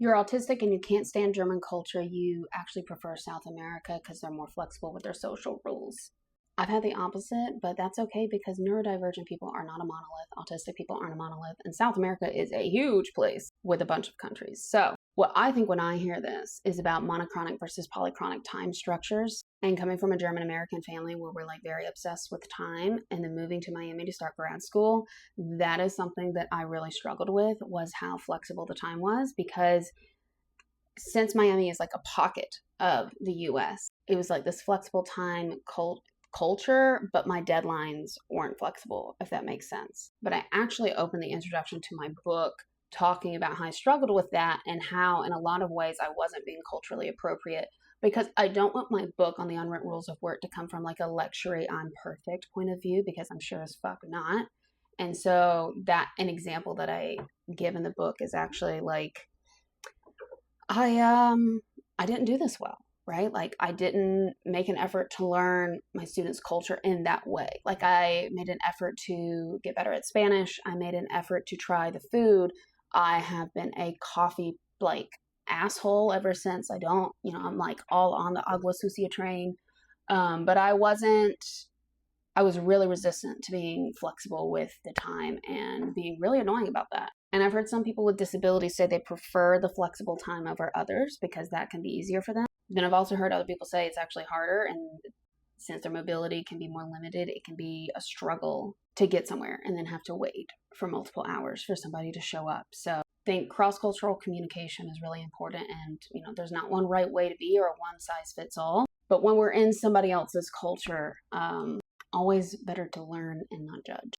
you're autistic and you can't stand German culture, you actually prefer South America because they're more flexible with their social rules. I've had the opposite, but that's okay because neurodivergent people are not a monolith. Autistic people aren't a monolith. And South America is a huge place with a bunch of countries. So what I think when I hear this is about monochronic versus polychronic time structures. And coming from a German American family where we're like very obsessed with time, and then moving to Miami to start grad school, that is something that I really struggled with, was how flexible the time was. Because since Miami is like a pocket of the US, it was like this flexible time culture, but my deadlines weren't flexible, if that makes sense. But I actually opened the introduction to my book talking about how I struggled with that and how in a lot of ways I wasn't being culturally appropriate, because I don't want my book on the unwritten rules of work to come from like a lectury I'm perfect point of view, because I'm sure as fuck not. And so that an example that I give in the book is actually like I didn't do this well, right? Like I didn't make an effort to learn my students' culture in that way. Like I made an effort to get better at Spanish. I made an effort to try the food. I have been a coffee like asshole ever since. I'm like all on the agua sucia train. But I was really resistant to being flexible with the time and being really annoying about that. And I've heard some people with disabilities say they prefer the flexible time over others because that can be easier for them. Then I've also heard other people say it's actually harder, and since their mobility can be more limited, it can be a struggle to get somewhere and then have to wait for multiple hours for somebody to show up. So I think cross-cultural communication is really important, and there's not one right way to be or a one size fits all. But when we're in somebody else's culture, always better to learn and not judge.